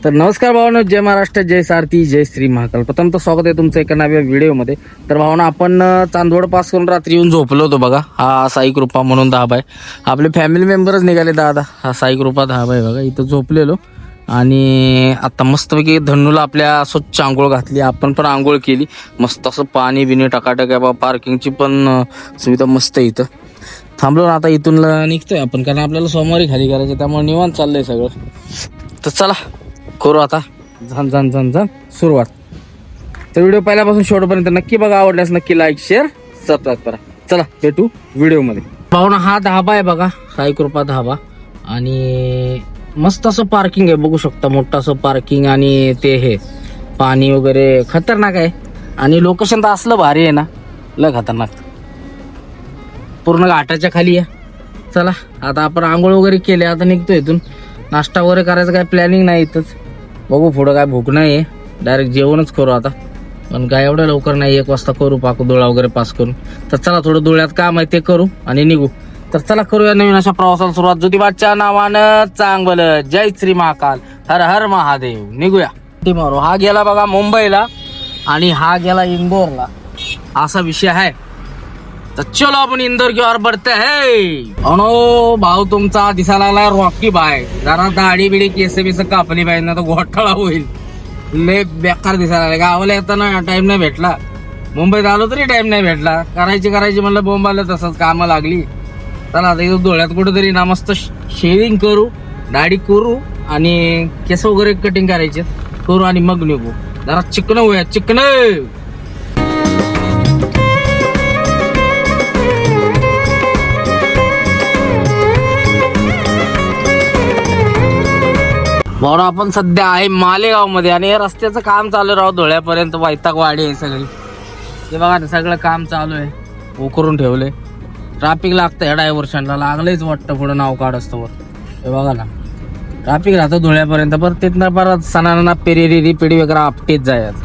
तर नमस्कार भावांनो, जय महाराष्ट्र, जय सारथी, जय श्री महाकाल. प्रथम तर स्वागत आहे तुमचं एका नव्या व्हिडिओमध्ये. तर भावांनो, आपण चांदवड पास करून रात्री येऊन झोपलो होतो बघा. हा साई कृपा म्हणून धाबा आहे. आपले फॅमिली मेंबरच निघाले दादा. हा साई कृपा धाबा आहे बघा. इथं झोपलेलो आणि आता मस्तपैकी धन्नूला आपल्या स्वच्छ आंघोळ घातली. आपण पण आंघोळ केली. मस्त असं पाणी बिणी टकाटक आहे बा. पार्किंगची पण सुविधा मस्त आहे इथं. थांबलो ना आता, इथून निघतोय आपण, कारण आपल्याला सोमवारी खाली करायचं, त्यामुळे निवांत चाललंय सगळं. तर चला करू आता झन झन झन झन सुरुवात. तर व्हिडिओ पहिल्यापासून शेवटपर्यंत नक्की बघा. आवडल्यास नक्की लाईक शेअर सबस्क्राईब करा. चला भेटू व्हिडिओमध्ये. पाहुणा हा धाबा आहे बघा, साई कृपा धाबा. आणि मस्त असं पार्किंग आहे, बघू शकता. मोठं असं पार्किंग आणि ते हे पाणी वगैरे खतरनाक आहे. आणि लोकेशन तर असलं भारी आहे ना, लय खतरनाक. पूर्ण घाटाच्या खाली आहे. चला आता आपण आंघोळ वगैरे केले, आता निघतो इथून. नाश्ता वगैरे करायचं काय प्लॅनिंग नाही इथंच. बघू पुढं काय भूक नाही आहे, डायरेक्ट जेवणच करू आता. पण काय एवढं लवकर नाही, 1 वाजता करू पाकू डोळा वगैरे पास करून. तर चला थोडं डोळ्यात काम आहे ते करू आणि निघू. तर चला करूया नवीन अशा प्रवासाला सुरुवात. ज्योतिबाच्या नावानं चांगलं, जय श्री महाकाल, हर हर महादेव. निघूया. मारू. हा गेला बघा मुंबईला आणि हा गेला इंदोरला, असा विषय आहे. तर चलो आपण इंदोर की ओर बढ़ते हैं. अनो भाऊ तुमचा दिसायला लागलाय रॉकी बाय. जरा दाढी बिडी केस बिस कापली पाहिजे ना, तर घोटाळा होईल. लय बेकार दिसायला लागले. गावाला येताना टाइम नाही भेटला, मुंबईत आलो तरी टाइम नाही भेटला. करायची म्हणलं बोंब आलं, तसंच कामं लागली. चला आता इथं डोळ्यात कुठेतरी ना मस्त शेविंग करू, दाढी करू आणि केस वगैरे कटिंग करायचे करू आणि मग निघू. जरा चिकन होऊया, चिकन. भाऊ आपण सध्या आहे मालेगाव मध्ये आणि हे रस्त्याचं काम चालू राहू धुळ्यापर्यंत. वैतागवाडी आहे सगळी. ते बघा ना, सगळं काम चालू आहे, उकरून ठेवले. ट्रॅफिक लागतं ह्या डायव्हर्शनला, लागलंच वाटतं पुढं नाव काढ असतं वर. हे बघा ना, ट्रॅफिक राहतं धुळ्यापर्यंत. परत तिथनं परत सणाना पेरी पिढी वगैरे आपटेच जायचं.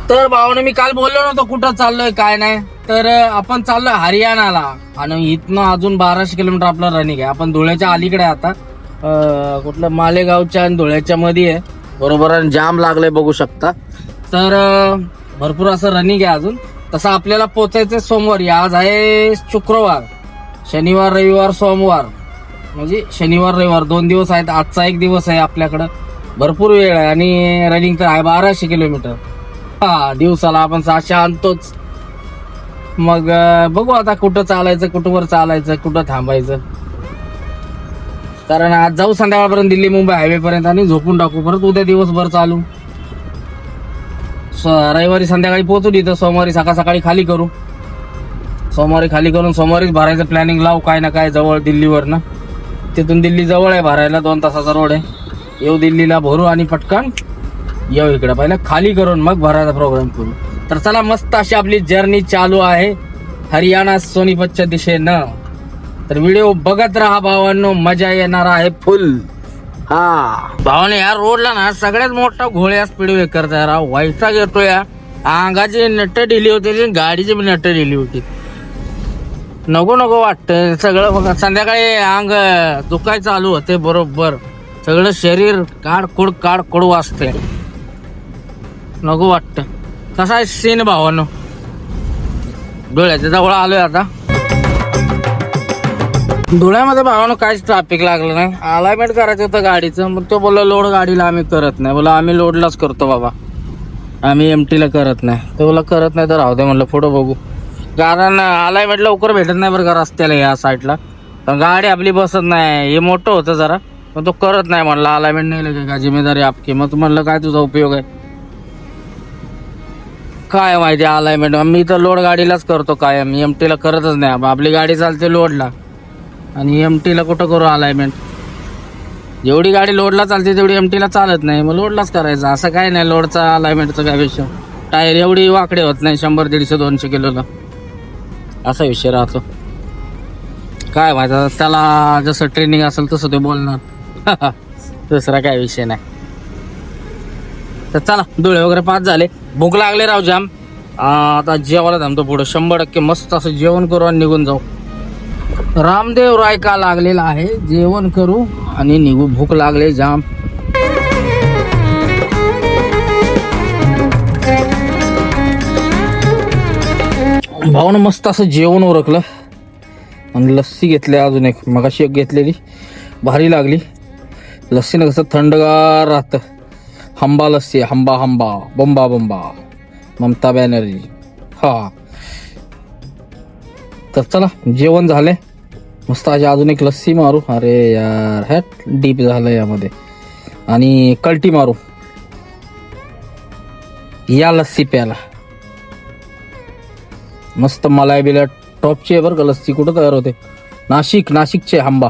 तर भावाने मी काल बोललो नव्हतो कुठं चाललोय काय नाही. तर आपण चाललोय हरियाणाला आणि इथनं अजून 1200 किलोमीटर आपलं रनिंग आहे. आपण धुळ्याच्या अलीकडे आता, कुठलं मालेगावच्या आणि धुळ्याच्या मध्ये आहे बरोबर. जाम लागलंय बघू शकता. तर भरपूर असं रनिंग आहे अजून. तसं आपल्याला पोचायचं सोमवारी. आज आहे शुक्रवार, शनिवार रविवार सोमवार, म्हणजे शनिवार रविवार 2 दिवस आहेत. आजचा 1 दिवस आहे आपल्याकडं. भरपूर वेळ आहे आणि रनिंग तर आहे 1200 किलोमीटर. हा दिवसाला आपण 600 आणतोच. मग बघू आता कुठं चालायचं, कुठवर चालायचं, कुठं थांबायचं. कारण आज जाऊ संध्याकाळपर्यंत दिल्ली मुंबई हायवे पर्यंत आणि झोपून टाकू. परत उद्या दिवसभर चालू. रविवारी संध्याकाळी पोहोचू तिथं. सोमवारी सकाळी खाली करू. सोमवारी खाली करून सोमवारीच भरायचं प्लॅनिंग लावू. काय ना काय जवळ दिल्लीवर ना, तिथून दिल्ली जवळ आहे भरायला, 2 तासाचा रोड आहे. येऊ दिल्लीला भरू आणि पटकन येऊ इकडे. पहिला खाली करून मग भरायचा प्रोग्राम करू. तर चला मस्त अशी आपली जर्नी चालू आहे हरियाणा सोनीपतच्या दिशेनं. तर व्हिडिओ बघत राहा भावांनो, मजा येणार आहे फुल. हा भावाने या रोडला ना सगळ्यात मोठा घोळ्या स्पीड ब्रेकर जरा वैताग येतो. या अंगाची नट्ट ढिली होती, गाडीची पण नट्ट ढिली होती. नको वाटतं सगळं. बघा संध्याकाळी अंग दुखाय चालू होते बरोबर. सगळं शरीर काडकोड वाजते. नको वाटतं. कसा आहे सीन भावांनो, डोळ्याच्या जवळ आलोय आता. धुळ्यामध्ये भावानं काहीच ट्रॅफिक लागलं नाही. अलाइनमेंट करायचं होतं गाडीचं, मग तो बोलला लोड गाडीला आम्ही करत नाही. बोला आम्ही लोडलाच करतो बाबा, आम्ही एमटीला करत नाही. तो बोला करत नाही तर राहू दे म्हणलं, पुढं बघू. कारण अलाइनमेंट लवकर भेटत नाही बरं का रस्त्याला या साईडला. पण गाडी आपली बसत नाही. हे मोठं होतं जरा, पण तो करत नाही म्हणला. अलाइनमेंट नाही लगे का, जिम्मेदारी आपकी. मग तू म्हणलं काय तुझा उपयोग आहे, काय माहिती अलाइनमेंट. मी तर लोड गाडीलाच करतो कायम, एमटीला करतच नाही. आपली गाडी चालते लोडला आणि एमटीला कुठं करू अलाइनमेंट. जेवढी गाडी लोडला चालते तेवढी एमटीला चालत नाही, मग लोडलाच करायचं. असं काय नाही लोडचा अलाइनमेंटचा काय विषय. टायर एवढी वाकडे होत नाही 100, 150, 200 किलोला, असा विषय राहतो. काय माहिती त्याला, जसं ट्रेनिंग असेल तसं ते बोलणार. दुसरा काय विषय नाही. तर चला डोळे वगैरे पास झाले, भूक लागले राव जाम. आता जेवायला थांबतो पुढं 100% मस्त असं जेवण करू आणि निघून जाऊ. रामदेव रायका लागलेला आहे. जेवण करू आणि निघू, भूक लागले जाम. भावानं मस्त असं जेवण ओरखलं आणि लस्सी घेतली. अजून एक मगाशी एक घेतलेली, भारी लागली. लस्सीनं कसं थंडगार राहतं. हंबा लस्सी, हंबा हंबा बंबा बंबा, ममता बॅनर्जी. हा तर चला, जेवण झाले मस्त. अजून एक लस्सी मारू. अरे यार, हॅट डीप झालं यामध्ये. आणि कल्टी मारू या लस्सी प्याला. मस्त मलाई बिला टॉपची आहे बरं का लस्सी. कुठं तयार होते? नाशिकचे हंबा.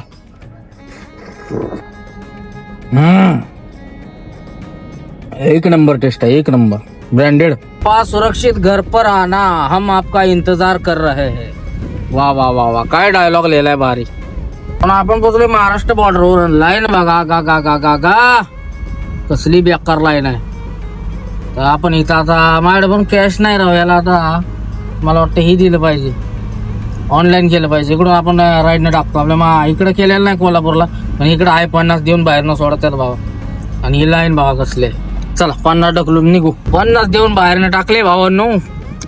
एक नंबर टेस्ट है, एक नंबर ब्रांडेड. सुरक्षित घर पर आना, हम आपका इंतजार कर रहे हैं. वा वा वा वा, काय डायलॉग लिहिलाय भारी. पण आपण पोहोचलोय महाराष्ट्र बॉर्डरवर. लाईन बघा, गा गा गा गा गा, कसली बेकार लाईन आहे. तर आपण इथं आता माझ्याकडे पण कॅश नाही राहू. याला आता मला वाटतं ही दिलं पाहिजे, ऑनलाईन केलं पाहिजे. इकडून आपण राईडनं टाकतो. आपल्या इकडे केलेलं नाही कोल्हापूरला, पण इकडे आहे 50 देऊन बाहेरनं सोडतात बाबा. आणि ही लाईन बघा कसले. चला 50 ढकलून निघू. 50 देऊन बाहेरनं टाकले भावांनो.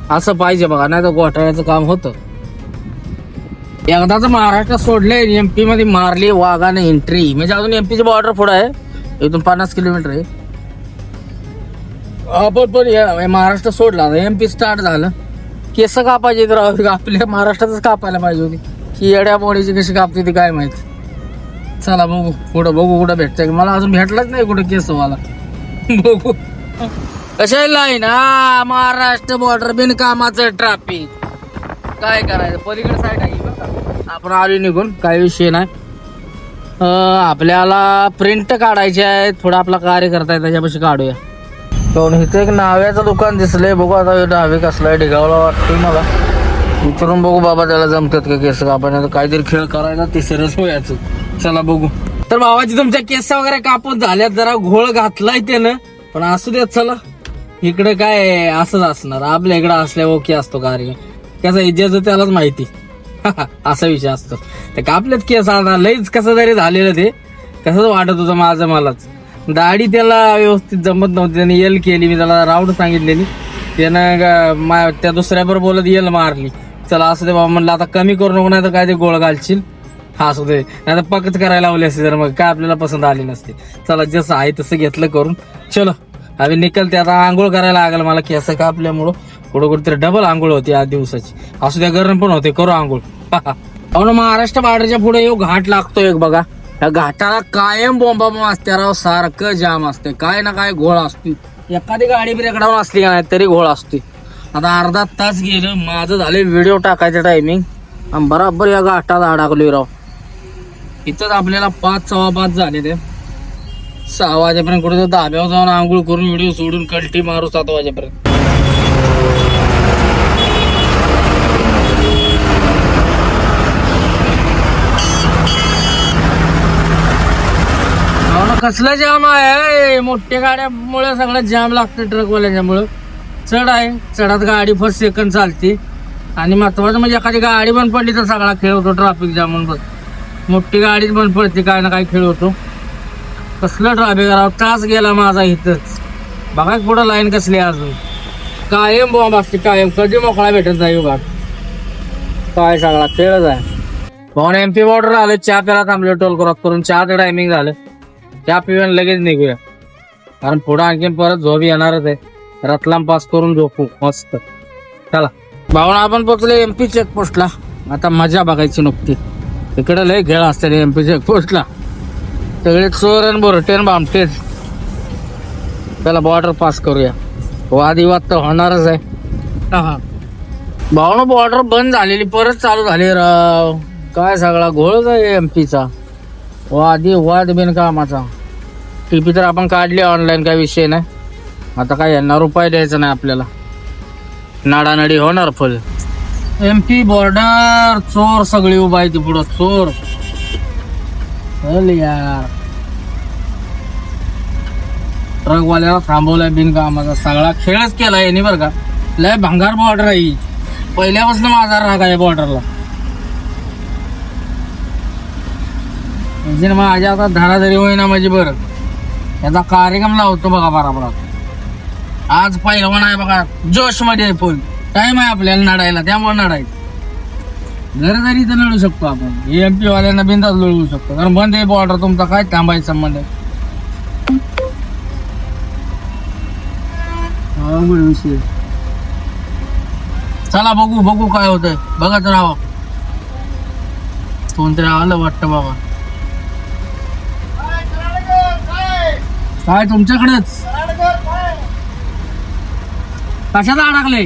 असं पाहिजे बघा, नाही तर घोटाळ्याचं काम होतं. एकदाच महाराष्ट्र सोडले, एमपी मध्ये मारली वाघाने एंट्री. म्हणजे अजून एमपीची बॉर्डर पुढे आहे, इथून 50 किलोमीटर आहे. आपण पण महाराष्ट्र सोडला, एमपी स्टार्ट झालं. केस कापायचे तर आपल्या महाराष्ट्रातच कापायला पाहिजे होती. ही येड्या मोडीची कशी कापते ती काय माहिती. चला बघू पुढं, बघू कुठं भेटतंय. मला अजून भेटलाच नाही कुठं केसवाला. बघू कशा लाईन. हा महाराष्ट्र बॉर्डर, बिनकामाचं ट्रॅफिक. काय करायचं, पलीकडे साईड आहे. आपण आली निघून, काही विषय नाही. आपल्याला प्रिंट काढायची आहे. थोडा आपला कार्य करताय त्याच्यापाशी काढूया. पण इथे एक नाव्याचं दुकान दिसलंय. बघू आता नावे कसलाय, ढिगावला वाटतंय मला. विचारून बघू बाबा त्याला जमतात का केस कापायला. काहीतरी खेळ करायचा, तिसरंच होयाचं. चला बघू. तर भावाची तुमच्या केस वगैरे कापून झाल्यात, जरा घोळ घातलाय त्यानं, पण असू देत. चला इकडे काय असंच असणार. आपल्या इकडं असल्या ओके असतो कार्य. त्याचा इज्जत त्यालाच माहिती. असा विषय असतो. ते कापल्यात केस आणणार लईच कसं तरी झालेलं. ते कसंच वाटत होतं माझं मलाच. दाढी त्याला व्यवस्थित जमत नव्हती. त्याने येल केली, मी त्याला राऊंड सांगितलेली. त्यानं त्या दुसऱ्याबरोबर बोलत येल मारली. चला असं दे बाबा म्हणलं, आता कमी करू नको, नाही तर काय ते गोळ घालशील. हा असू दे, नाही तर पकच करायला लावली असते तर मग काय आपल्याला पसंत आली नसते. चला जसं आहे तसं घेतलं करून. चलो आम्ही निकलते आता. आंघोळ करायला लागेल मला, केस कापल्यामुळं कुठं कुठेतरी डबल आंघोळ होती आज दिवसाची. असू द्या, गरम पण होते, करू आंघोळ. हो महाराष्ट्र बॉर्डरच्या पुढे येऊ घाट लागतो एक बघा. त्या घाटाला कायम बोंबाबोंब असते राव. सारखं जाम असते, काय ना काय घोळ असते. एखादी गाडी ब्रेकडाऊन असली का नाही तरी घोळ असते. आता अर्धा तास गेलं माझं, झाले व्हिडिओ टाकायचं टायमिंग. आणि बराबर या घाटात अडकलोय राव. इथंच आपल्याला 5 सव्वा 5 झाले. ते 6 वाजेपर्यंत कुठे धाब्यावर जाऊन आंघोळ करून व्हिडिओ सोडून कल्टी मारू 7 वाजेपर्यंत. कसलं जाम आहे. मोठ्या गाड्यामुळे सगळं जाम लागतं, ट्रकवाल्याच्यामुळं. चढ आहे, चढात गाडी फर्स्ट सेकंड चालते. आणि महत्वाचं म्हणजे एखादी गाडी बंद पडली तर सगळा खेळ होतो. ट्रॅफिक जाम म्हणून मोठी गाडीच बंद पडते, काय ना काय खेळ होतो. कसलं ट्रॅफिक राव. तास गेला माझा इथंच. बघा पुढं लाईन कसली अजून. कायम बॉम्ब असते कायम. कधी मोकळा भेटत नाही घाट. काय सगळा खेळच आहे. भाऊन एमपी बॉर्डर आलं. चहा प्याला थांबले टोल क्रॉस करून. चहाचं टायमिंग झालं. चहा पिऊन लगेच निघूया, कारण पुढं आणखीन परत झोप येणारच आहे. रतलाम पास करून झोपू मस्त. चला भावना आपण पोचले एमपी चेकपोस्टला. आता मजा बघायची नुकती. इकडे लय खेळ असतात एमपी चेकपोस्टला. सगळे चोर आणि बोरटेन बामटेन. त्याला बॉर्डर पास करूया. वादविवाद तर होणारच आहे. भावना बॉर्डर बंद झालेली, परत चालू झाली राव. काय सगळा घोळच आहे एमपीचा. वाद बिनकामाचा. टीपी तर आपण काढली ऑनलाईन, काय विषय नाही. आता काय यांना रुपये द्यायचा नाही आपल्याला. नाडानाडी होणार फुल. MP border. चोर सगळी उभा आहे ती पुढं. चोर यार. ट्रकवाल्याला थांबवलाय बिनकामाचा. सगळा खेळच केला यांनी बरं का. लय भंगार बॉर्डर आहे. पहिल्यापासून माझा राग आहे बॉर्डरला. म्हणजे माझ्या आता धाराधारी होईना म्हणजे बरं याचा कार्यक्रम लावतो बघा बरोबर. आज पहिलवान आहे बघा, जोश मध्ये आहे फुल. टाइम आहे आपल्याला नडायला, त्यामुळे नडायचं. घरदारी तर लढू शकतो आपण, एमपी वाल्यांना बिंदास लढवू शकतो, कारण बंद आहे बॉर्डर. तुमचा काय थांबायचा संबंध आहे? चला बघू बघू काय होतंय, बघत राहा. कोणतरी आलं वाटतं बाबा. काय तुमच्याकडेच कशाला अडकले?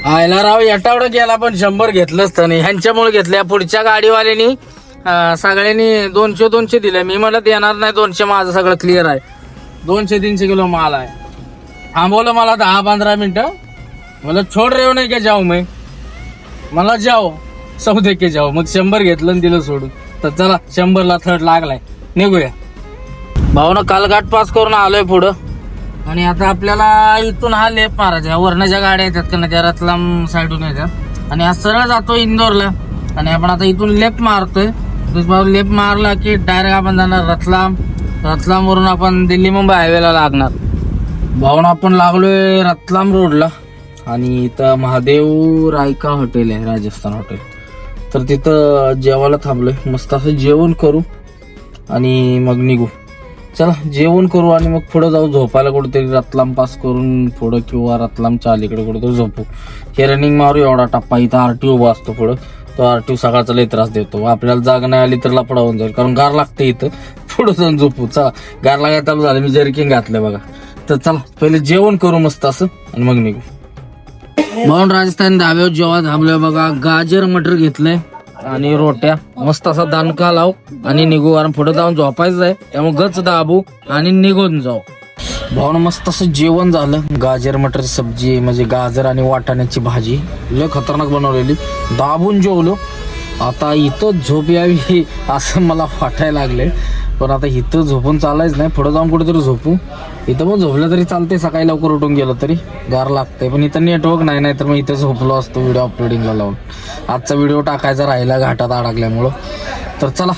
आयला राव एटावडं गेला, पण 100 घेतलंच तर नाही. ह्यांच्यामुळे घेतल्या. पुढच्या गाडीवाल्यांनी सगळ्यांनी 200 दिले. मी मला देणार नाही 200, माझं सगळं क्लिअर आहे. 200-300 किलो माल आहे. थांबवलं मला 10-15 मिनिटं. मला छोड रेव नाही का जाऊ मी, मला जाओ सौदे के जाओ. मग 100 घेतलं आणि दिलं सोडून. तर चला 100ला थर्ड लागलाय, निघूया. भाऊनं कालघाट पास करून आलोय पुढं. आणि आता आपल्याला इथून हा लेप मारायचा. वरणाच्या गाड्या येतात का ना, त्या रतलाम साईडून येतात आणि हा सरळ जातो इंदोरला. आणि आपण आता इथून लेफ्ट मारतोय. लेफ्ट मारला की डायरेक्ट आपण जाणार रतलाम. रतलाम वरून आपण दिल्ली मुंबई हायवेला लागणार. भाऊन आपण लागलोय रतलाम रोडला. आणि इथं महादेव रायका हॉटेल आहे, राजस्थान हॉटेल. तर तिथं जेवायला थांबलोय. मस्त असं जेवण करू आणि मग निघू. चला जेवण करू आणि मग पुढे जाऊ झोपायला कुठेतरी. रतलाम पास करून पुढं किंवा रतलामच्या अलीकडे कुठेतरी झोपू. हे रनिंग मारू एवढा टप्पा. इथं आरटीओ उभा असतो पुढं. तो आरटीओ सकाळचा लय त्रास देतो. आपल्याला जाग नाही आली तर लफडा होऊन जाईल, कारण गार लागते इथं. पुढे जाऊन झोपू. चला गार लागायला चालू झालं. मी जर्किंग घातलंय बघा. तर चला पहिले जेवण करू मस्त असं आणि मग निघू. म्हणून राजस्थान धाब्यावर जेव्हा थांबलोय बघा. गाजर मटर घेतलंय आणि रोट्या. मस्त असा दणका लाव आणि निघू. कारण पुढे जाऊन झोपायचं आहे, त्यामुळे गच दाबू आणि निघून जाऊ. भाऊन मस्त असं जेवण झालं. गाजर मटर सब्जी, म्हणजे गाजर आणि वाटाण्याची भाजी लय खतरनाक बनवलेली. दाबून जेवलो. आता इथं झोप यावी असं मला वाटायला लागले, पण आता इथं झोपून चालायच नाही. पुढे जाऊन कुठेतरी झोपू. इथं पण झोपलं तरी चालते, सकाळी लवकर उठून गेलं तरी. गार लागतंय, पण इथं नेटवर्क नाही तर मग इथं झोपलो असतो व्हिडिओ अपलोडिंगला लावून. आजचा व्हिडिओ टाकायचा राहिला घाटात अडकल्यामुळं. तर चला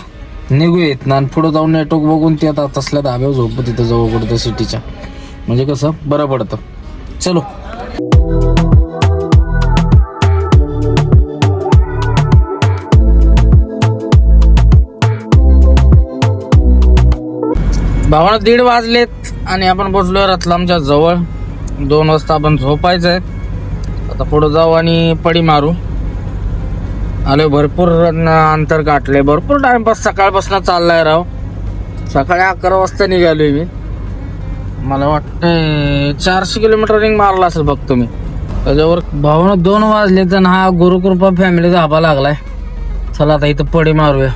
निघूया इथनं आणि पुढं जाऊन नेटवर्क बघून ते आता तसल्या धाब्यावर झोपू तिथं जवळ कुठं सिटीच्या, म्हणजे कसं बरं पडतं. चलो. भावानं 1:30 वाजलेत आणि आपण पोचलोय रतलामच्या जवळ. 2 वाजता आपण झोपायचंय. आता पुढे जाऊ आणि पडी मारू. आलोय, भरपूर अंतर गाठलंय, भरपूर टाइमपास सकाळपासून चाललाय राव. सकाळी 11 वाजता निघालोय मी. मला वाटतंय 400 किलोमीटर रनिंग मारला असेल बघतो मी. त्याच्यावर भावानं 2 वाजले तर हा गुरुकृपा फॅमिली धाबा लागलाय. चला आता इथं पडी मारूया.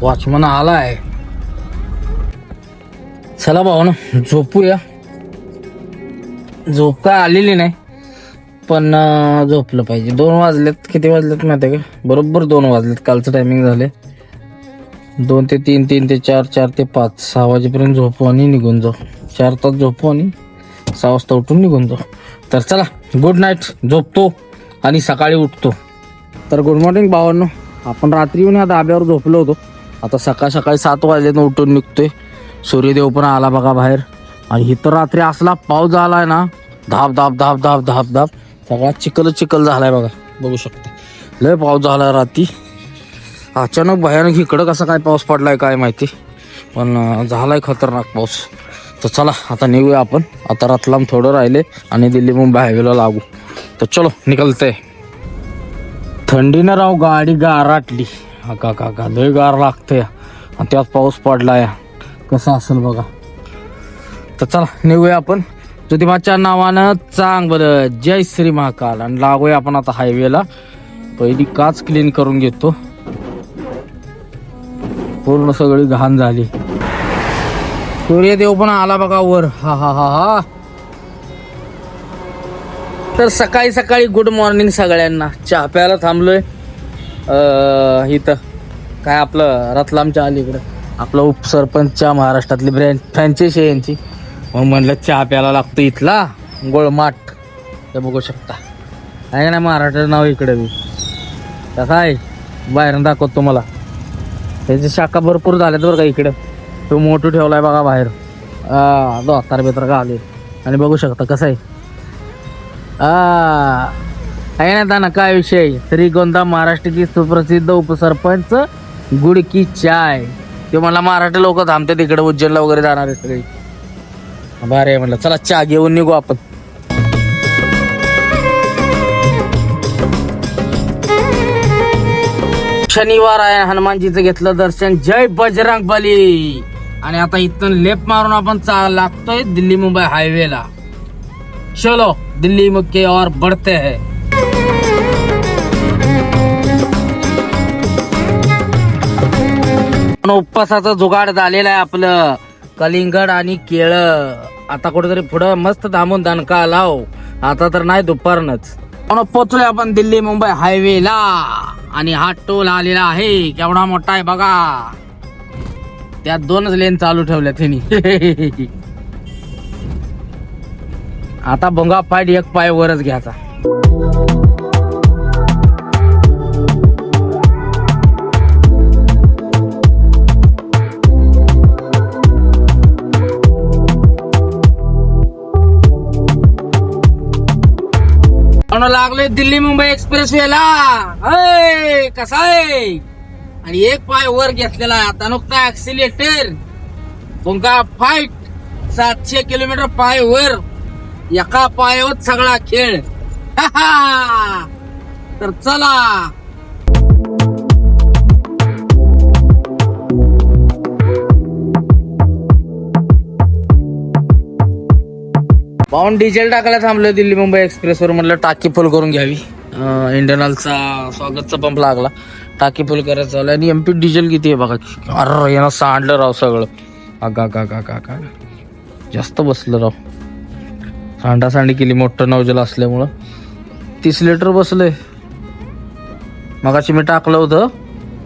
वॉचमन आलाय. चला भावानं झोपूया. झोप काय आलेली नाही, पण झोपलं पाहिजे. 2 वाजलेत. किती वाजलेत माहिती आहे का? बरोबर 2 वाजलेत. कालचं टायमिंग झाले 2 ते 3, 3 ते 4, 4 ते 5, 6 वाजेपर्यंत झोपू आणि निघून जाऊ. 4 तास झोपू आणि 6 वाजता उठून निघून जाऊ. तर चला गुड नाईट. झोपतो आणि सकाळी उठतो. तर गुड मॉर्निंग भावांनो. आपण रात्री येऊन या धाब्यावर झोपलो होतो. आता सकाळी 7 वाजल्यानं उठून निघतोय. सूर्यदेव पण आला बघा बाहेर. आणि इथं रात्री असला पाऊस झालाय ना, धाप धाप धाप धाप धाप धाप. सगळा चिखल झालाय बघा, बघू शकता. लय पाऊस झालाय रात्री. अचानक भयानक इकडं कसा काय पाऊस पडलाय काय माहिती, पण झालाय खतरनाक पाऊस. तर चला आता निघूया आपण. आता रतलाम थोडं राहिले आणि दिल्ली मुंबई हायवेला लागू. तर चलो निकलते. थंडीनं राव गाडी गाराटली. का लय गार लागतंय आणि त्यात पाऊस पडलाय. कसं असेल बघा. तर चला निघूया आपण ज्योतिबाच्या नावानं. बरं जय श्री महाकाल. आणि लागूया आपण आता हायवेला. पहिली काच क्लीन करून घेतो. पूर्ण सगळी घाण झाली. सूर्यदेव पण आला बघा वर. हा हा हा हा. तर सकाळी गुड मॉर्निंग सगळ्यांना. चहा प्यायला थांबलोय इथं काय आपलं रतलामच्या अलीकडं. आपलं उपसरपंचच्या महाराष्ट्रातली फ्रँचायसी आहे यांची. मग म्हणलं चहा प्यायला लागतो इथला गोळमाट. ते बघू शकता आहे ना महाराष्ट्राचं नाव इकडे बी. कसं आहे बाहेर दाखवतो तुम्हाला. त्याची शाखा भरपूर झाल्यात बरं का इकडं. तो मोठं ठेवलाय बघा बाहेर. दोतार बितर घाले आणि बघू शकता कसं आहे. आहे ना दाना काय विषय. श्रीगोंदा महाराष्ट्राची सुप्रसिद्ध उपसरपंच गुड की चाय. ते मला मराठी लोक थांबते तिकडे उज्जैनला वगैरे जाणार आहे सगळी. बरं आहे म्हणलं चला चहा घेऊन निघू आपण. शनिवार आहे, हनुमानजीचं घेतलं दर्शन. जय बजरंग बली. आणि आता इथून लेफ्ट मारून आपण लागतोय दिल्ली मुंबई हायवेला. चलो दिल्ली मुख्य और बढ़ते हैं. उपवासाचं जुगाड झालेलं आहे आपलं. कलिंगड आणि केळं. आता कुठेतरी पुढं मस्त थांबून दणका लाव. आता तर नाही दुपारनच. पोचलोय आपण दिल्ली मुंबई हायवेला. आणि हा टोल आलेला आहे. केवढा मोठा आहे बघा. त्यात 2च लेन चालू ठेवल्या त्यांनी. आता भोंगा फाईट एक पाय वरच घ्यायचा. लागलोय दिल्ली मुंबई एक्सप्रेस वेला. कसा आहे. आणि एक पाय वर घेतलेला आहे आता नुकता ऍक्सिलेटर. भोंगा फाईट 700 किलोमीटर पाय वर. एका पायावर सगळा खेळ. तर चला. पाऊन डिझेल टाकायला थांबलं दिल्ली मुंबई एक्सप्रेस वर. म्हणलं टाकी फुल करून घ्यावी. इंडियनलचा स्वागतचा पंप लागला. टाकी फुल करायचं चालू. आणि एमपी डिझेल किती आहे बघा. अरे यानं सांडलं राव सगळं. का जास्त बसलं राव. सांडासांडी केली मोठं नवजल असल्यामुळं. 30 लिटर बसलंय. मगाशी मी टाकलं होतं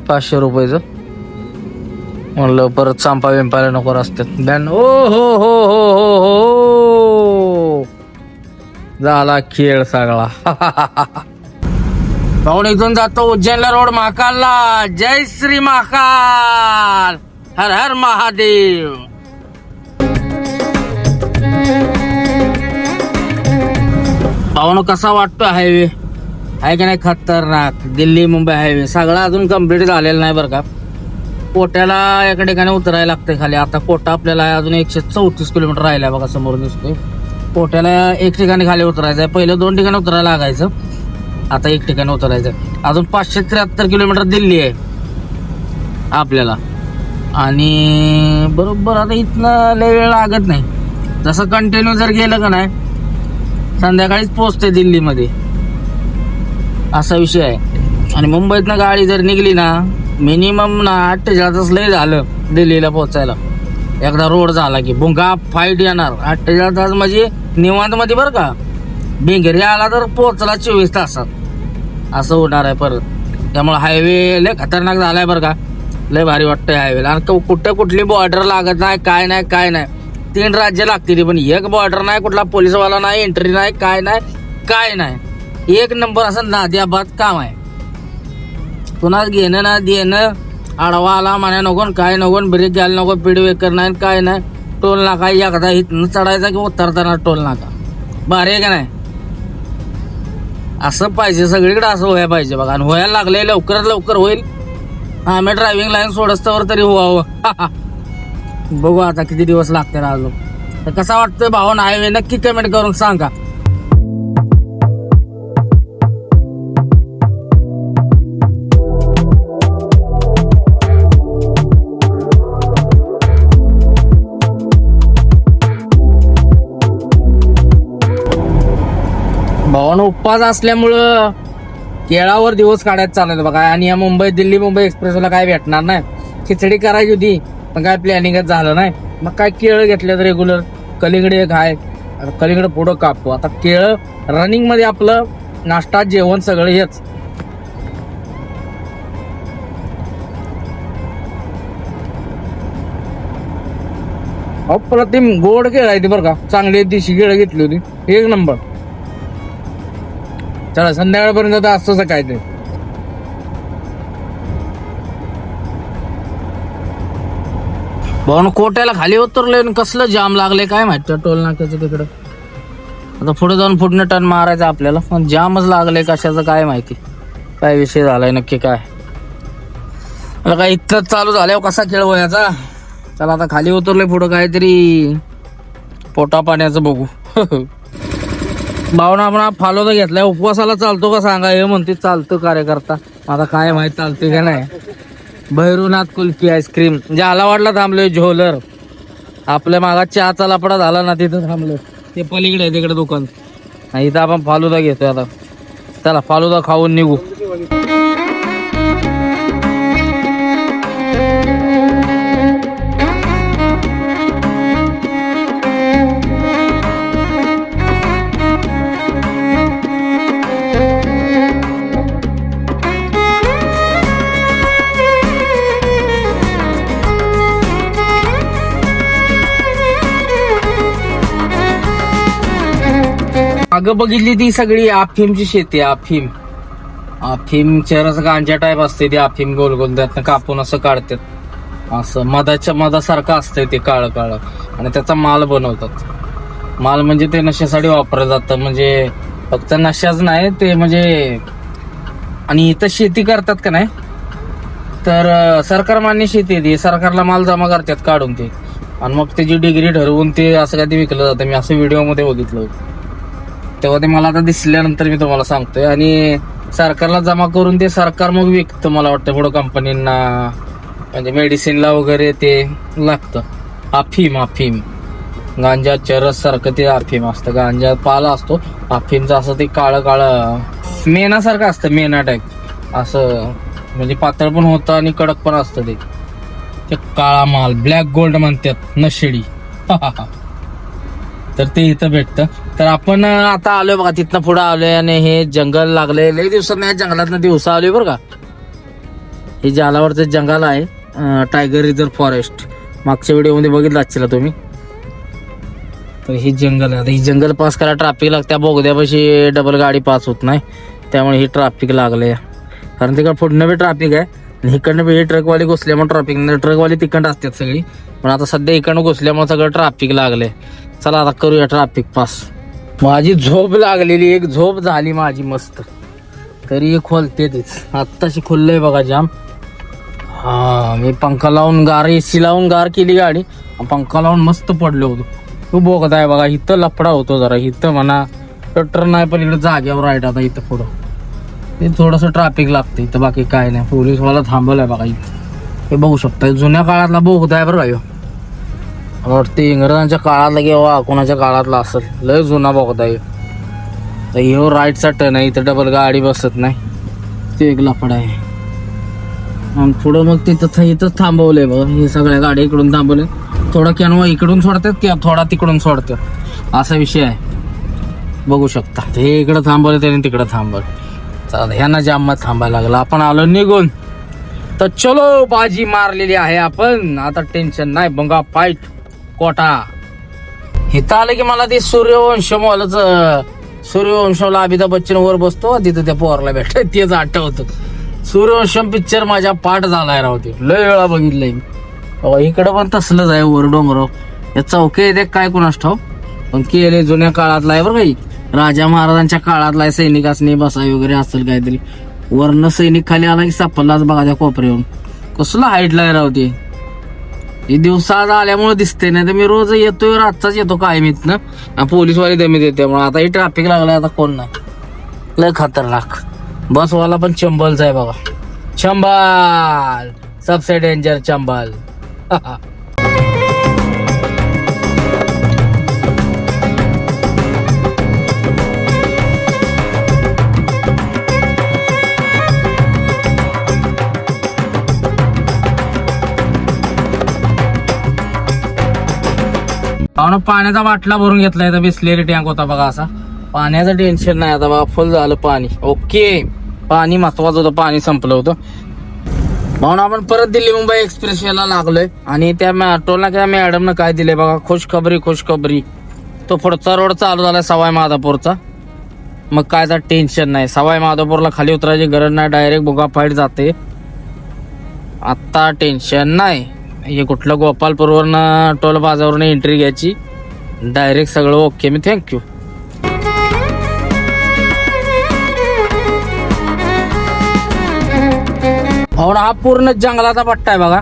500 रुपयाचं. म्हणलं परत चांपा वेंपायला नको रस्त्यात बॅन. ओ हो हो हो हो हो झाला खेळ सगळा. पाहून इथून जातो उज्जैनला रोड महाकालला. जय श्री महाकाल. हर हर महादेव. पाहून कसा वाटतो हायवे. आहे का नाही खतरनाक. दिल्ली मुंबई हायवे सगळा अजून कम्प्लीट झालेला नाही बरं का. कोट्याला एका ठिकाणी उतरायला लागतंय खाली. आता कोटा आपल्याला अजून 134 किलोमीटर राहिलाय बघा समोर दिसतोय. कोट्याला एक ठिकाणी खाली उतरायचंय. पहिलं 2 ठिकाणी उतरायला लागायचं. आता एक ठिकाणी उतरायचंय. अजून 573 किलोमीटर दिल्ली आहे आपल्याला. आणि बरोबर आता इथनं लय वेळ लागत नाही. जसं कंटिन्यू जर गेलं का नाही संध्याकाळीच पोहोचते दिल्लीमध्ये. असा विषय आहे. आणि मुंबईतनं गाडी जर निघली ना मिनिमम ना 48 तास लय झालं दिल्लीला पोहोचायला. एकदा रोड झाला की भुंगा फाईट येणार. 48 तास म्हणजे निवांत मध्ये बरं का. बेंगेरी आला तर पोहोचला 24 तासात. असं होणार आहे परत. त्यामुळे हायवे लय खतरनाक झालाय बरं का. लय भारी वाटतंय हायवेला. आणि कुठे कुठली बॉर्डर लागत नाही काय नाही काय नाही. 3 राज्य लागते पण एक बॉर्डर नाही. कुठला पोलिसवाला नाही. एंट्री नाही काय नाही काय नाही. एक नंबर असं नादियाबाद काम आहे. कुणाच घेणं ना देणं. आडवा आला म्हणे नको काय नको. ब्रेक घ्यायला नको. स्पीड ब्रेकर नाही काय नाही. टोल नाका एकदा इथनं चढायचा की उतरताना टोल नाका. भारी आहे का नाही. असं पाहिजे सगळीकडे. असं व्हायला पाहिजे बघा. आणि व्हायला लागले लवकरात लवकर होईल. आम्ही ड्रायव्हिंग लाईन सोडस्तवर तरी व्हावं. बघू आता किती दिवस लागते अजून. तर कसा वाटतोय भावानं हायवे नक्की कमेंट करून सांगा. भावानं उपवास असल्यामुळं केळावर दिवस काढायचं चालत बघा. आणि या दिल्ली मुंबई एक्सप्रेसला काय भेटणार नाही. खिचडी करायची होती पण काय प्लॅनिंगच झालं नाही. मग काय केळं घेतलं तर रेग्युलर. कलिंगड एक आहे. कलिंगड पुढं कापतो. आता केळं रनिंग मध्ये आपलं नाश्ता जेवण सगळं हेच. अप्रतिम गोड केळ आहे ती बरं का. चांगली देशी केळं घेतली होती एक नंबर. चला संध्याकाळपर्यंत असतंच काय ते. भाऊ कोट्याला खाली उतरले कसलं जाम लागले काय माहित त्या टोल नाक्याचं तिकडं. आता पुढे जाऊन पुढनं टर्न मारायचं आपल्याला, पण जामच लागले कशाचं काय माहिती, काय विषय झालाय नक्की काय. आता काय इतकंच चालू झाल्यावर कसा खेळ वयाचा. चला आता खाली उतरले, पुढं काहीतरी पोटा पाण्याचं बघू. भावना आपण फालो तर घेतलाय, उपवासाला चालतो का सांगा. हे म्हणते चालतो कार्यकर्ता, आता काय माहित चालते का नाही. भैरूनाथ कुल्फी आईस्क्रीम झालावाडला थांबलोय. झोलर आपल्या मागात चहाचा लपडा झाला ना, तिथं थांबलो. ते पलीकडे आहे तिकडे दुकान. इथं आपण फालुदा घेतोय आता. चला फालुदा खाऊन निघू. अगं बघितली ती सगळी अफीमची शेती. अफीम चरस गांजा टाईप असते ती अफीम, गोल गोल त्यातनं कापून असं काढतात. असं मधासारखं असतंय ते काळं काळं, आणि त्याचा माल बनवतात. माल म्हणजे ते नशेसाठी वापरलं जातं, म्हणजे फक्त नशाच नाही ते म्हणजे. आणि इथं शेती करतात का नाही, तर सरकार मान्य शेती आहे, सरकारला माल जमा करतात काढून ते, आणि मग त्याची डिग्री ठरवून ते असं काय ते विकलं जातं. मी असं व्हिडिओमध्ये बघितलं होतं तेव्हा, ते मला आता दिसल्यानंतर मी तुम्हाला सांगतोय. आणि सरकारला जमा करून ते सरकार मग विकतं मला वाटतं पुढं कंपनींना, म्हणजे मेडिसिनला वगैरे ते लागतं. अफीम गांजा चरस सारखं ते अफीम असतं. गांजा पाला असतो, अफीमचं असं ते काळं काळं मेणासारखं असतं, मेणा टाईप असं, म्हणजे पातळ पण होतं आणि कडक पण असतं. ते काळा माल ब्लॅक गोल्ड म्हणतात, नशेडी. तर ते इथं भेटतं. तर आपण आता आलोय बघा, तिथनं पुढे आलोय आणि हे जंगल लागले. लई दिवसात नाही जंगलातनं दिवसा आलोय बरं का. हे जालावरचं जंगल आहे, टायगर रिझर्व फॉरेस्ट. मागच्या व्हिडिओमध्ये बघितलं असेल तुम्ही. तर हे जंगल आहे. आता ही जंगल पास करायला ट्रॅफिक लागते. बोगद्यापाशी डबल गाडी पास होत नाही, त्यामुळे ही ट्रॅफिक लागले. कारण तिकडं पुढनं बी ट्रॅफिक आहे आणि इकडनं बी ट्रकवाली घुसल्यामुळे ट्रॅफिक नाही. ट्रकवाली तिकडं असतात सगळी, पण आता सध्या इकडनं घुसल्यामुळे सगळं ट्रॅफिक लागले. चला आता करूया ट्रॅफिक पास. माझी झोप लागलेली, एक झोप झाली माझी मस्त, तरी खोलते तीच. आत्ताशी खुललंय बघा जाम. हा मी पंखा लावून गार, एसी लावून गार केली गाडी, पंखा लावून मस्त पडलो होतो. तू बघत आहे बघा, इथं लफडा होतो जरा. इथं म्हणा कटर नाही, पण इकडे जाग्यावर राईट. आता इथं पुढं ते थोडंसं ट्रॅफिक लागतं इथं, बाकी काय नाही. पोलीसवाला थांबवलाय बघा इथं, हे बघू शकता. जुन्या काळातला बोगदा आहे बरं का ह्यो. वाटते इंग्रजांच्या काळातला किंवा कोणाच्या काळातला असेल, लय जुना बोगदा आहे. तर ह्यो राईटचा टर्न आहे, इथं डबल गाडी बसत नाही, ते एक लफडा आहे. आणि पुढं मग तिथं इथंच थांबवलंय बघा. हे सगळ्या गाड्या इकडून थांबवले, थोडा कॅनवा इकडून सोडतात किंवा थोडा तिकडून सोडतात, असा विषय आहे. बघू शकता हे इकडं थांबवलं त्याने तिकडं थांबवलं. चला ह्यांना जामत थांबायला लागलं. आपण आलो निघून, तर चलो बाजी मारलेली आहे आपण. आता टेन्शन नाही, बंगा फाईट कोटा. इथं आलं की मला ते सूर्यवंशमला अमिताभ बच्चन वर बसतो तिथं त्या पोरला भेटलं, तेच आठवतं. सूर्यवंशम पिक्चर माझ्या पाठ झालाय राव, ते लय वेळा बघितलंय मी. इकडं पण तसलंच आहे वर डोंगराव. या चौके येते काय कोणास ठाव, पण केले जुन्या काळातला आहे बरं काही, राजा महाराजांच्या काळातला आहे. सैनिकांनी बसाई वगैरे असेल काहीतरी. वरनं सैनिक खाली आला की सापडलाच बघा त्या कोपऱ्यावरून. कसलं हाईटला आहे राव ते. हे दिवसा आल्यामुळे दिसते, नाही तर मी रोज येतोय, रातचाच येतो कायमीतनं. पोलीसवाले दमी देते, त्यामुळे आताही ट्रॅफिक लागलाय. आता कोण नाही, लय खतरनाक. बसवाला पण चंबलचा आहे बघा, चंबल सबसे डेंजर चंबल. पाण्याचा बाटला भरून घेतलाय, तर बिस्लेरी टँक होता बघा असा. पाण्याचं टेन्शन नाही आता बघा, फुल झालं पाणी. ओके, पाणी महत्वाचं होतं, पाणी संपलं होतं. म्हणून आपण परत दिल्ली मुंबई एक्सप्रेस याला लागलोय. आणि त्या टोलना त्या मॅडमनं काय दिलंय बघा, खुशखबरी. तो पुढचा रोड चालू झालाय सवाई माधवपूरचा. मग काय तर टेन्शन नाही, सवाई माधवपूरला खाली उतरायची गरज नाही, डायरेक्ट बुगा फाईट जाते. आता टेन्शन नाही. हे कुठलं गोपालपूरवरनं टोल बाजावरून एंट्री घ्यायची, डायरेक्ट सगळं ओके. मी थँक्यू. हा पूर्ण जंगलाचा पट्टा आहे बघा.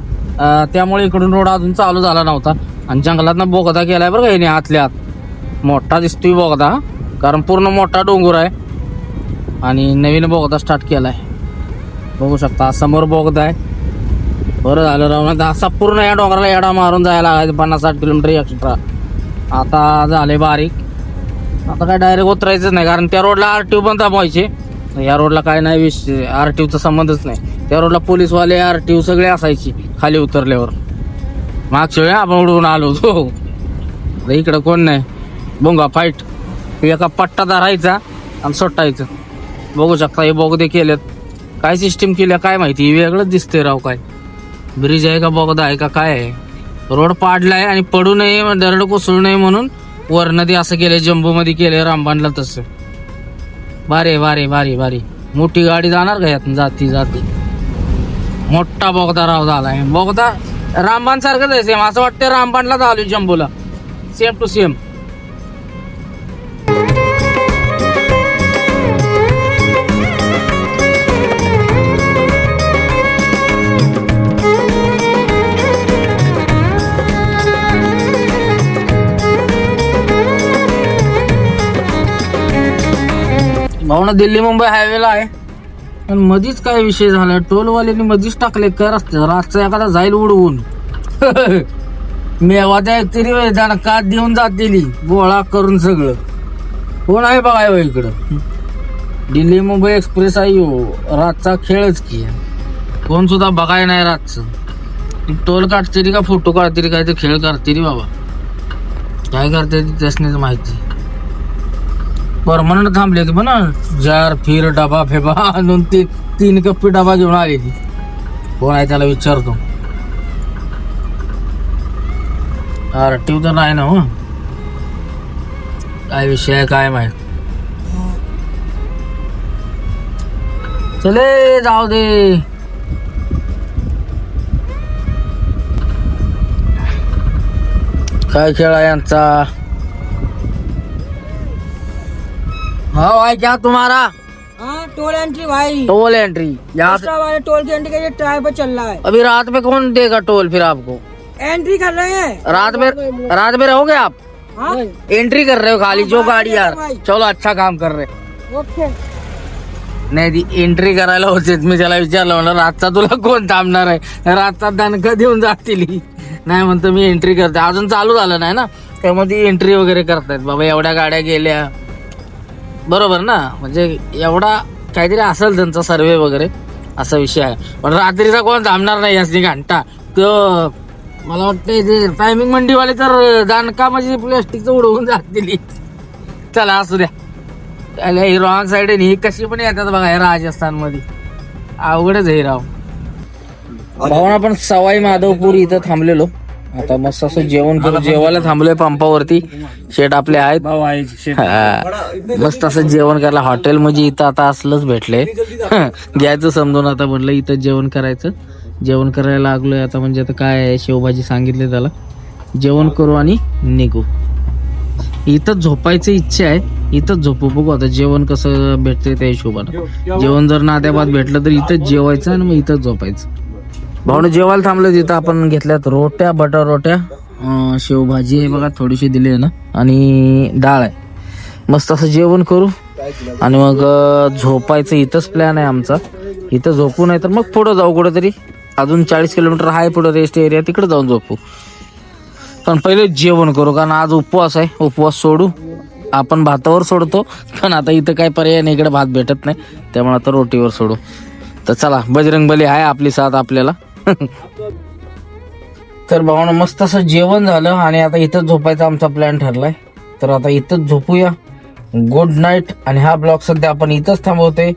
त्यामुळे इकडून रोड अजून चालू झाला नव्हता आणि जंगलातनं बोगदा केलाय बरं का याने आतल्या आत. मोठा दिसतोय बोगदा, कारण पूर्ण मोठा डोंगर आहे आणि नवीन बोगदा स्टार्ट केलाय. बघू शकता समोर बोगदा आहे. बरं झालं राव, असा पूर्ण या डोंगराला येडा मारून जायला लागायचं 50-60 किलोमीटर एक्स्ट्रा. आता झाले बारीक. आता काय डायरेक्ट उतरायचंच नाही, कारण त्या रोडला आरटीओ पण थांबवायचे. या रोडला काय नाही विषय, आरटीओचा संबंधच नाही. त्या रोडला पोलीसवाले आरटीओ सगळे असायची खाली उतरल्यावर. मागच्या वेळी आपण उडवून आलो होतो. इकडं कोण नाही, बोंगा फाईट. एका पट्टा धरायचा आणि सोटायचं. बघू शकता हे बोगदे केलेत, काय सिस्टीम केल्या काय माहिती, वेगळंच दिसतंय राव. काय ब्रिज आहे का बोगदा आहे का काय आहे. रोड पाडलाय आणि पडू नये, दरड कोसळू नये म्हणून वरनं ते असं केलंय, जम्बो मध्ये केलंय रामबानला तसं. भारी भारी भारी भारी. मोठी गाडी जाणार का यातून? जाती जाती. मोठा बोगदा राव झालाय. बोगदा रामबान सारखंच आहे सेम. असं वाटतं रामबानला झालो जम्बोला, सेम टू सेम. भावना दिल्ली मुंबई हायवेला आहे, पण मधीच काय विषय झाला, टोलवाल्यांनी मधीच टाकले काय रस्ते. रातचा एखादा जाईल उडवून. मेवाच्या तरी दणका देऊन जातील गोळा करून सगळं. कोण आहे बघाय इकडं. दिल्ली मुंबई एक्सप्रेस आहे हो, रातचा खेळच की. कोण सुद्धा बघाय नाही रातचं. टोल काढते का फोटो काढते काय ते खेळ करते बाबा. काय करते त्यासनीच माहिती. परमनंट थांबले ते पण जार फिर डबा फेबा आणून 3 कप्पी डबा घेऊन आली ती. कोण आहे त्याला विचारतो. आरटीओ तर नाही ना. हो काय विषय आहे काय माहित. चले जाऊ दे. काय खेळ आहे यांचा. हाँ भाई क्या तुम्हारा? हाँ टोल एंट्री भाई, टोल एंट्री यहाँ से वाले टोल की एंट्री के लिए ट्राई पर चल रहा है। अभी रात में कौन देगा टोल फिर आपको? एंट्री कर रहे हैं रात में रहोगे आप? हाँ एंट्री कर रहे हो खाली जो गाडी यार. चलो अच्छा काम कर रहे. ओके. नाही ती एंट्री करायला होतेच. मी त्याला विचारलं म्हणलं रातचा तुला कोण थांबणार आहे, रातचा दणका देऊन जातील. नाही म्हणतो मी एंट्री करते. अजून चालू झालं नाही ना, त्यामध्ये एंट्री वगैरे करतायत. बाबा एवढ्या गाड्या गेल्या बरोबर ना, म्हणजे एवढा काहीतरी असेल त्यांचा सर्वे वगैरे असा विषय आहे. पण रात्रीचा कोण थांबणार नाही यासनी घंटा. तर मला वाटतं टायमिंग मंडीवाले तर दणका म्हणजे प्लॅस्टिकचं उडवून जातील. चला असू द्या. ही रॉंग साईड आहे, ही कशी पण येतात बघा या राजस्थान मध्ये. अवघडच आहे राव. भावना पण सवाई माधवपूर इथं थांबलेलो. आता मस्त असं जेवण करू. जेवायला थांबलोय पंपावरती. शेट आपले आहेत. मस्त असं जेवण करायला हॉटेल म्हणजे इथं आता असलंच भेटलंय. घ्यायचं समजून. आता म्हटलं इथं जेवण करायचं. जेवण करायला लागलोय आता. म्हणजे आता काय आहे, शेवभाजी सांगितले त्याला. जेवण करू आणि निघू. इथं झोपायची इच्छा आहे. इथंच झोपू. बघू आता जेवण कसं भेटतंय त्या हिशोबानं. जेवण जर नाद्याबाद भेटलं तर इथंच जेवायचं आणि मग इथंच झोपायचं. भाऊन जेवायला थांबलो तिथं. आपण घेतल्यात रोट्या, बटर रोट्या, शेवभाजी आहे बघा थोडीशी दिली आहे ना, आणि डाळ आहे. मस्त असं जेवण करू आणि मग झोपायचं. इथंच प्लॅन आहे आमचा. इथं झोपू नाही तर मग पुढं जाऊ कुठेतरी. अजून 40 किलोमीटर आहे पुढं रेस्ट एरिया, तिकडे जाऊन झोपू. पण पहिले जेवण करू, कारण आज उपवास आहे. उपवास सोडू. आपण भातावर सोडतो, पण आता इथं काय पर्याय नाही, इकडे भात भेटत नाही, त्यामुळे आता रोटीवर सोडू. तर चला, बजरंगबली आहे आपली साथ आपल्याला. तर भावना मस्त असं जेवण झालं आणि आता इथंच झोपायचा आमचा प्लॅन ठरलाय. तर आता इथंच झोपूया. Good night. आणि हा ब्लॉग सध्या आपण इथंच थांबवतोय.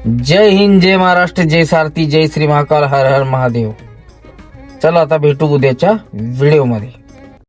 जय हिंद, जय महाराष्ट्र, जय सारथी, जय श्री महाकाल, हर हर महादेव. चला आता भेटू उद्याच्या व्हिडिओ मध्ये.